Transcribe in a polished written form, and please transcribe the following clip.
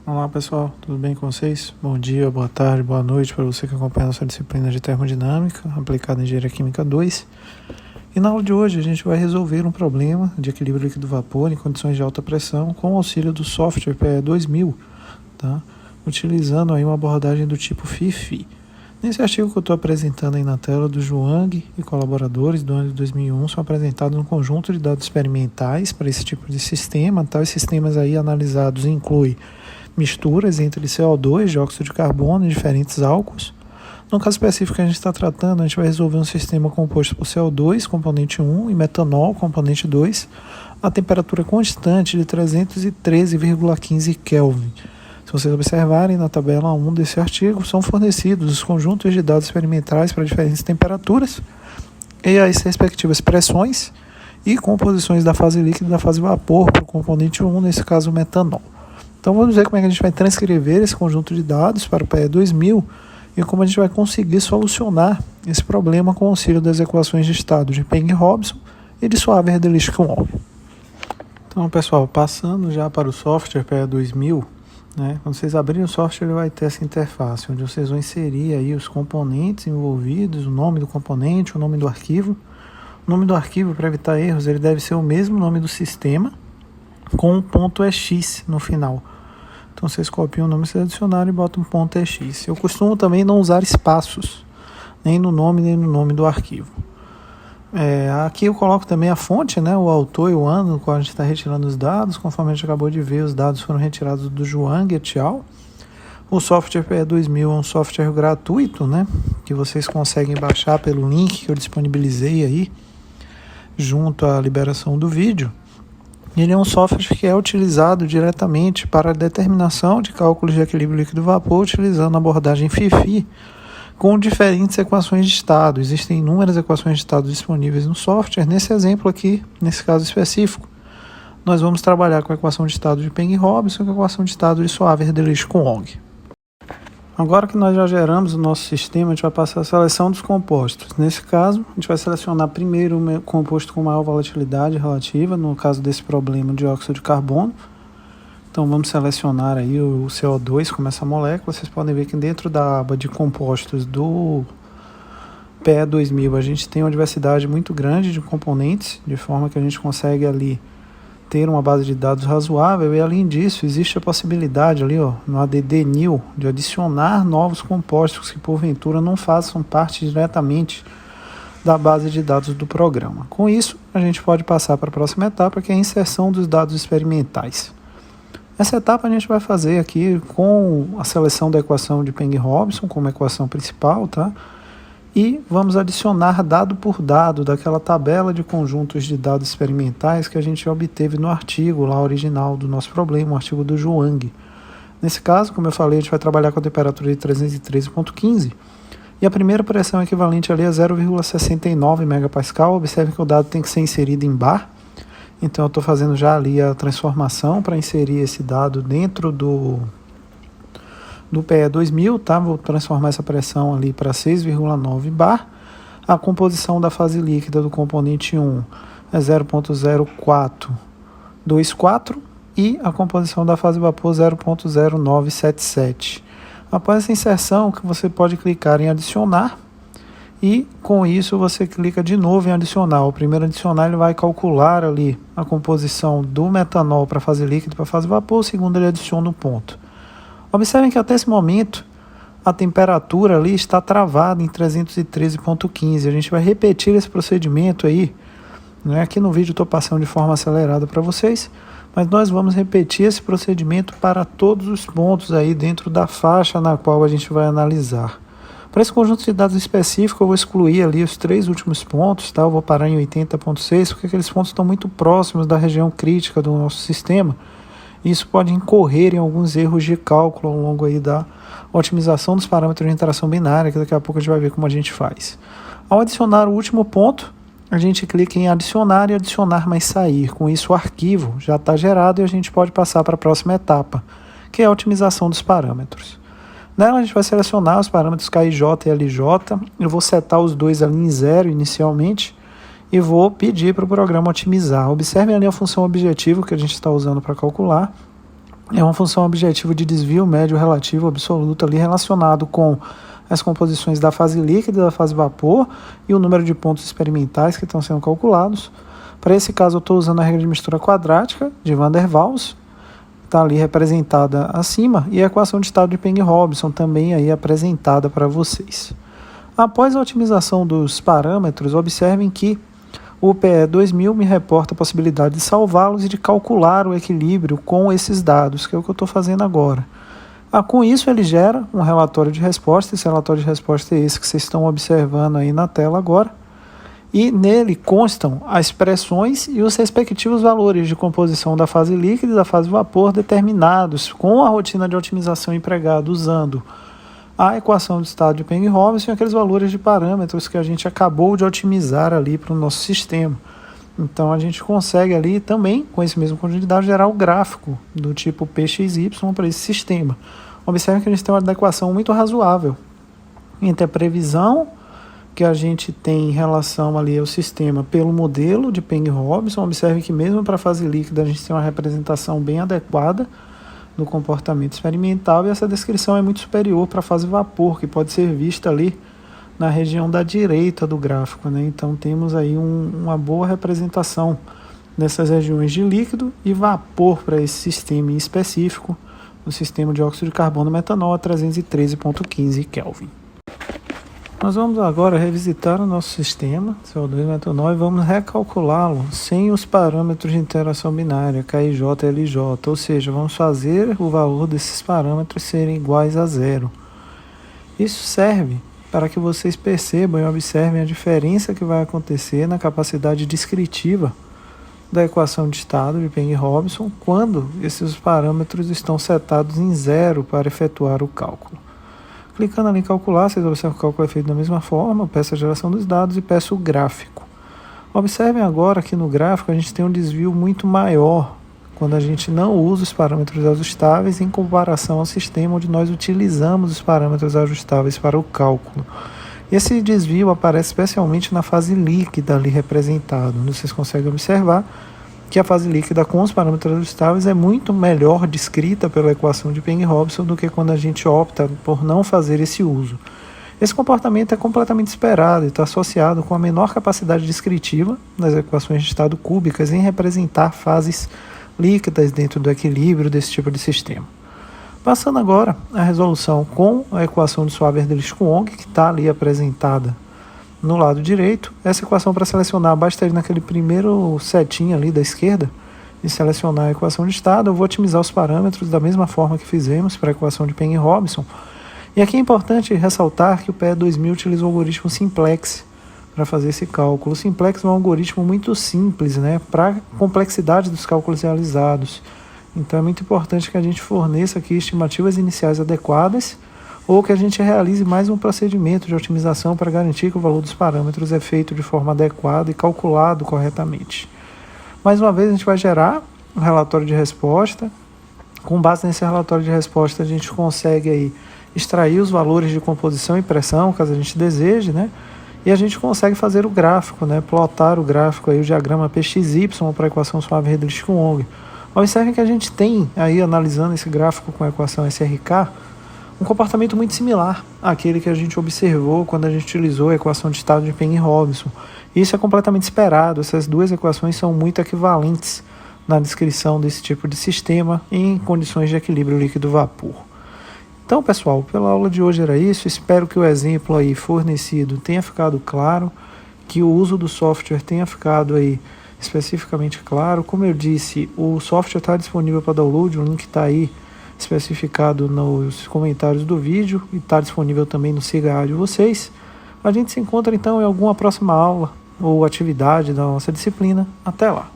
Olá pessoal, tudo bem com vocês? Bom dia, boa tarde, boa noite para você que acompanha a nossa disciplina de termodinâmica aplicada em Engenharia Química 2. E na aula de hoje a gente vai resolver um problema de equilíbrio líquido-vapor em condições de alta pressão com o auxílio do software PE 2000, tá? Utilizando aí uma abordagem do tipo FIFI. Nesse artigo que eu estou apresentando aí na tela do Zhuang e colaboradores do ano de 2001 são apresentados um conjunto de dados experimentais para esse tipo de sistema. Tá? Os sistemas aí analisados incluem misturas entre CO2, dióxido de carbono e diferentes álcools. No caso específico que a gente está tratando, a gente vai resolver um sistema composto por CO2, componente 1, e metanol, componente 2, a temperatura constante de 313,15 Kelvin. Se vocês observarem na tabela 1 desse artigo, são fornecidos os conjuntos de dados experimentais para diferentes temperaturas e as respectivas pressões e composições da fase líquida e da fase vapor para o componente 1, nesse caso o metanol. Então vamos ver como é que a gente vai transcrever esse conjunto de dados para o PE 2000 e como a gente vai conseguir solucionar esse problema com o auxílio das equações de estado de Peng-Robson e de Schwaber-Delisle-Wald. Então pessoal, passando já para o software PE 2000, quando vocês abrirem o software, ele vai ter essa interface, onde vocês vão inserir aí os componentes envolvidos, o nome do componente, o nome do arquivo. O nome do arquivo, para evitar erros, ele deve ser o mesmo nome do sistema, com um ponto .ex no final. Então vocês copiam o nome do dicionário e botam um ponto .ex. Eu costumo também não usar espaços, nem no nome nem no nome do arquivo. Aqui eu coloco também a fonte, o autor e o ano no qual a gente está retirando os dados. Conforme a gente acabou de ver, os dados foram retirados do Zhuang et al. O software PE 2000 é um software gratuito, que vocês conseguem baixar pelo link que eu disponibilizei aí, junto à liberação do vídeo. Ele é um software que é utilizado diretamente para a determinação de cálculos de equilíbrio líquido-vapor, utilizando a abordagem FIFI, com diferentes equações de estado. Existem inúmeras equações de estado disponíveis no software. Nesse exemplo aqui, nesse caso específico, nós vamos trabalhar com a equação de estado de Peng-Robson e com a equação de estado de Schwaber-Delisle-Wald. Agora que nós já geramos o nosso sistema, a gente vai passar a seleção dos compostos. Nesse caso, a gente vai selecionar primeiro o composto com maior volatilidade relativa, no caso desse problema, o dióxido de carbono. Então vamos selecionar aí o CO2 como essa molécula. Vocês podem ver que dentro da aba de compostos do PE 2000 a gente tem uma diversidade muito grande de componentes, de forma que a gente consegue ali ter uma base de dados razoável. E além disso, existe a possibilidade ali, no ADD New, de adicionar novos compostos que porventura não façam parte diretamente da base de dados do programa. Com isso, a gente pode passar para a próxima etapa, que é a inserção dos dados experimentais. Essa etapa a gente vai fazer aqui com a seleção da equação de Peng-Robson como equação principal, tá? E vamos adicionar dado por dado daquela tabela de conjuntos de dados experimentais que a gente obteve no artigo lá original do nosso problema, o artigo do Zhuang. Nesse caso, como eu falei, a gente vai trabalhar com a temperatura de 313,15 e a primeira pressão equivalente ali é 0,69 MPa. Observe que o dado tem que ser inserido em bar. Então eu estou fazendo já ali a transformação para inserir esse dado dentro do PE 2000, tá? Vou transformar essa pressão ali para 6,9 bar. A composição da fase líquida do componente 1 é 0,0424 e a composição da fase vapor 0,0977. Após essa inserção, que você pode clicar em adicionar e com isso você clica de novo em adicionar. O primeiro adicionar ele vai calcular ali a composição do metanol para a fase líquida e para a fase vapor, o segundo ele adiciona um ponto. Observem que até esse momento a temperatura ali está travada em 313,15. A gente vai repetir esse procedimento aí. Aqui no vídeo estou passando de forma acelerada para vocês, mas nós vamos repetir esse procedimento para todos os pontos aí dentro da faixa na qual a gente vai analisar. Para esse conjunto de dados específico, eu vou excluir ali os 3 últimos pontos, tá? Eu vou parar em 80,6, porque aqueles pontos estão muito próximos da região crítica do nosso sistema. Isso pode incorrer em alguns erros de cálculo ao longo aí da otimização dos parâmetros de interação binária, que daqui a pouco a gente vai ver como a gente faz. Ao adicionar o último ponto, a gente clica em adicionar e adicionar mais sair. Com isso o arquivo já está gerado e a gente pode passar para a próxima etapa, que é a otimização dos parâmetros. Nela a gente vai selecionar os parâmetros KIJ e LJ. Eu vou setar os dois ali em 0 inicialmente e vou pedir para o programa otimizar. Observem ali a função objetivo que a gente está usando para calcular. é uma função objetiva de desvio médio relativo absoluto ali relacionado com as composições da fase líquida e da fase vapor e o número de pontos experimentais que estão sendo calculados. Para esse caso eu estou usando a regra de mistura quadrática de Van der Waals, está ali representada acima, e a equação de estado de Peng-Robson também aí apresentada para vocês. Após a otimização dos parâmetros, observem que o PE 2000 me reporta a possibilidade de salvá-los e de calcular o equilíbrio com esses dados, que é o que eu estou fazendo agora. Com isso ele gera um relatório de resposta, esse relatório de resposta é esse que vocês estão observando aí na tela agora, e nele constam as expressões e os respectivos valores de composição da fase líquida e da fase vapor determinados com a rotina de otimização empregada usando a equação de estado de Peng-Robson e aqueles valores de parâmetros que a gente acabou de otimizar ali para o nosso sistema. Então a gente consegue ali também, com esse mesmo conjunto de dados, gerar o gráfico do tipo PXY para esse sistema. Observe que a gente tem uma adequação muito razoável entre a previsão que a gente tem em relação ali ao sistema pelo modelo de Peng-Robson. Observe que mesmo para a fase líquida a gente tem uma representação bem adequada do comportamento experimental, e essa descrição é muito superior para a fase vapor, que pode ser vista ali na região da direita do gráfico, né? Então temos aí uma boa representação nessas regiões de líquido e vapor para esse sistema em específico, o sistema de óxido de carbono metanol a 313,15 Kelvin. Nós vamos agora revisitar o nosso sistema CO2 metanol e vamos recalculá-lo sem os parâmetros de interação binária, KIJ e LJ, ou seja, vamos fazer o valor desses parâmetros serem iguais a zero. Isso serve para que vocês percebam e observem a diferença que vai acontecer na capacidade descritiva da equação de estado de Peng-Robson quando esses parâmetros estão setados em zero para efetuar o cálculo. Clicando ali em calcular, vocês observam que o cálculo é feito da mesma forma, peço a geração dos dados e peço o gráfico. Observem agora que no gráfico a gente tem um desvio muito maior quando a gente não usa os parâmetros ajustáveis em comparação ao sistema onde nós utilizamos os parâmetros ajustáveis para o cálculo. Esse desvio aparece especialmente na fase líquida ali representado, onde vocês conseguem observar que a fase líquida com os parâmetros ajustáveis é muito melhor descrita pela equação de Peng-Robson do que quando a gente opta por não fazer esse uso. Esse comportamento é completamente esperado e está associado com a menor capacidade descritiva das equações de estado cúbicas em representar fases líquidas dentro do equilíbrio desse tipo de sistema. Passando agora à resolução com a equação de Schwaber-Delitzsch-Wong, que está ali apresentada no lado direito. Essa equação, para selecionar, basta ir naquele primeiro setinho ali da esquerda e selecionar a equação de estado. Eu vou otimizar os parâmetros da mesma forma que fizemos para a equação de Peng-Robson. E aqui é importante ressaltar que o PE 2000 utiliza o algoritmo Simplex para fazer esse cálculo. O Simplex é um algoritmo muito simples, né, para a complexidade dos cálculos realizados. Então é muito importante que a gente forneça aqui estimativas iniciais adequadas ou que a gente realize mais um procedimento de otimização para garantir que o valor dos parâmetros é feito de forma adequada e calculado corretamente. Mais uma vez a gente vai gerar um relatório de resposta. Com base nesse relatório de resposta a gente consegue aí extrair os valores de composição e pressão, caso a gente deseje, né? E a gente consegue fazer o gráfico, né? Plotar o gráfico aí, o diagrama PXY para a equação Schwaber-Delitzsch-Wong. Observem que a gente tem aí, analisando esse gráfico com a equação SRK, um comportamento muito similar àquele que a gente observou quando a gente utilizou a equação de estado de Peng-Robson. Isso é completamente esperado, essas duas equações são muito equivalentes na descrição desse tipo de sistema em condições de equilíbrio líquido-vapor. Então, pessoal, pela aula de hoje era isso. Espero que o exemplo aí fornecido tenha ficado claro, que o uso do software tenha ficado aí especificamente claro. Como eu disse, o software está disponível para download, o link está aí especificado nos comentários do vídeo e está disponível também no Siga de vocês. A gente se encontra então em alguma próxima aula ou atividade da nossa disciplina. Até lá!